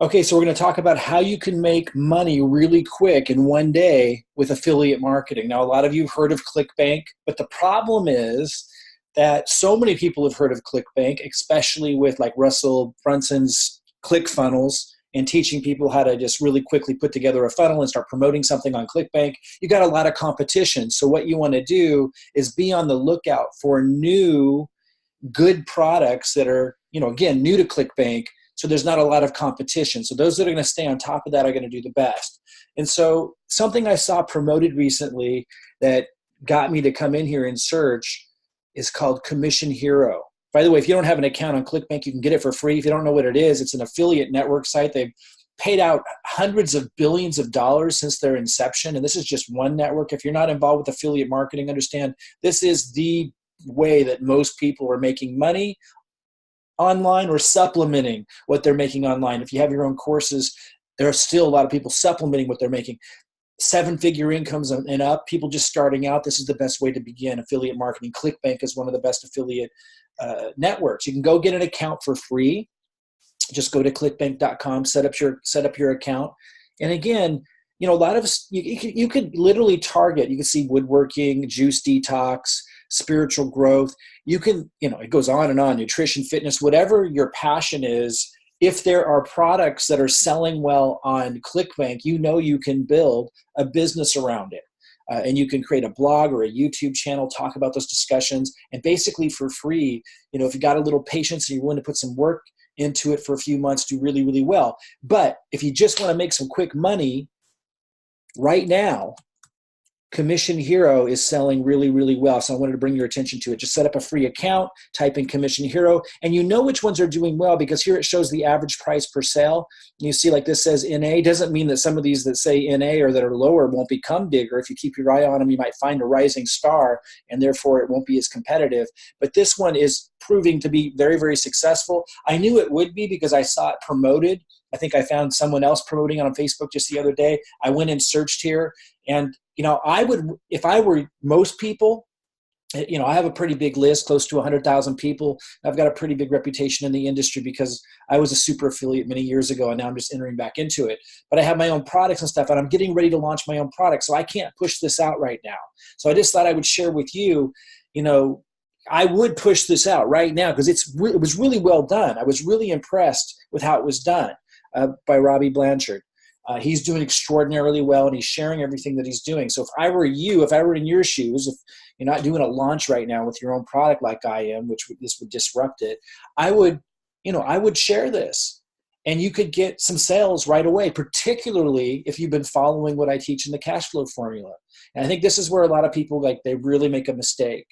Okay, so we're going to talk about how you can make money really quick in one day with affiliate marketing. Now, a lot of you have heard of ClickBank, but the problem is that so many people have heard of ClickBank, especially with like Russell Brunson's ClickFunnels and teaching people how to just really quickly put together a funnel and start promoting something on ClickBank. You got a lot of competition. So what you want to do is be on the lookout for new good products that are, again, new to ClickBank. So there's not a lot of competition. So those that are going to stay on top of that are going to do the best. And so something I saw promoted recently that got me to come in here and search is called Commission Hero. By the way, if you don't have an account on ClickBank, you can get it for free. If you don't know what it is, it's an affiliate network site. They've paid out hundreds of billions of dollars since their inception. And this is just one network. If you're not involved with affiliate marketing, understand this is the way that most people are making money online or supplementing what they're making online. If you have your own courses, there are still a lot of people supplementing what they're making. 7-figure incomes and up, people just starting out, this is the best way to begin affiliate marketing. ClickBank is one of the best affiliate networks. You can go get an account for free. Just go to clickbank.com, set up your account. And again, a lot of you could literally target, you can see woodworking, juice detox, spiritual growth. You can, it goes on and on, nutrition, fitness, whatever your passion is. If there are products that are selling well on ClickBank, you can build a business around it. And you can create a blog or a YouTube channel, talk about those discussions, and basically for free, if you got a little patience and you're willing to put some work into it for a few months, do really, really well. But if you just want to make some quick money right now, Commission Hero is selling really, really well. So I wanted to bring your attention to it. Just set up a free account, type in Commission Hero, and you know which ones are doing well because here it shows the average price per sale. And you see like this says NA. Doesn't mean that some of these that say NA or that are lower won't become bigger. If you keep your eye on them, you might find a rising star and therefore it won't be as competitive. But this one is proving to be very, very successful. I knew it would be because I saw it promoted. I think I found someone else promoting it on Facebook just the other day. I went and searched here and I would, if I were most people, I have a pretty big list, close to 100,000 people. I've got a pretty big reputation in the industry because I was a super affiliate many years ago and now I'm just entering back into it. But I have my own products and stuff and I'm getting ready to launch my own product. So I can't push this out right now. So I just thought I would share with you, I would push this out right now because it was really well done. I was really impressed with how it was done by Robbie Blanchard. He's doing extraordinarily well and he's sharing everything that he's doing. So if I were in your shoes, if you're not doing a launch right now with your own product like I am, this would disrupt it, I would share this and you could get some sales right away, particularly if you've been following what I teach in the cash flow formula. And I think this is where a lot of people, they really make a mistake.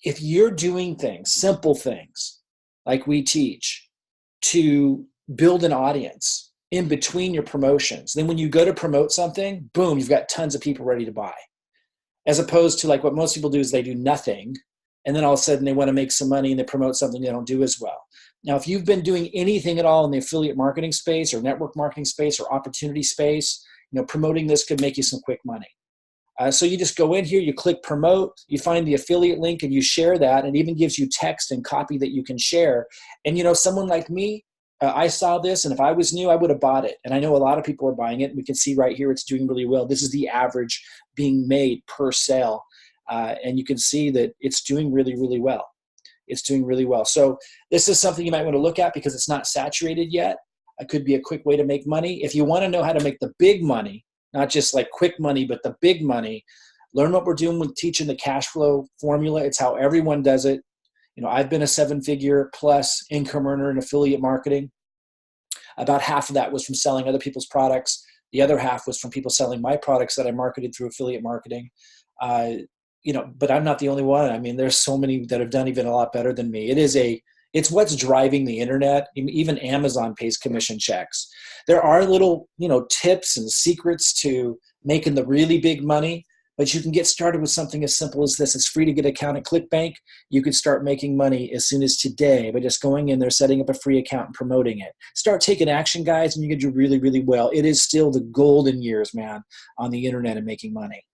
If you're doing things, simple things like we teach to build an audience in between your promotions, then when you go to promote something, boom, you've got tons of people ready to buy. As opposed to like what most people do is they do nothing and then all of a sudden they want to make some money and they promote something they don't do as well. Now, if you've been doing anything at all in the affiliate marketing space or network marketing space or opportunity space, promoting this could make you some quick money. So you just go in here, you click promote, you find the affiliate link and you share that, and it even gives you text and copy that you can share. And someone like me, I saw this, and if I was new, I would have bought it. And I know a lot of people are buying it. We can see right here it's doing really well. This is the average being made per sale. And you can see that it's doing really, really well. It's doing really well. So this is something you might want to look at because it's not saturated yet. It could be a quick way to make money. If you want to know how to make the big money, not just like quick money, but the big money, learn what we're doing with teaching the cash flow formula. It's how everyone does it. I've been a 7-figure plus income earner in affiliate marketing. About half of that was from selling other people's products. The other half was from people selling my products that I marketed through affiliate marketing. But I'm not the only one. I mean, there's so many that have done even a lot better than me. It's what's driving the internet. Even Amazon pays commission checks. There are little, tips and secrets to making the really big money. But you can get started with something as simple as this. It's free to get an account at ClickBank. You can start making money as soon as today by just going in there, setting up a free account and promoting it. Start taking action, guys, and you can do really, really well. It is still the golden years, man, on the internet and making money.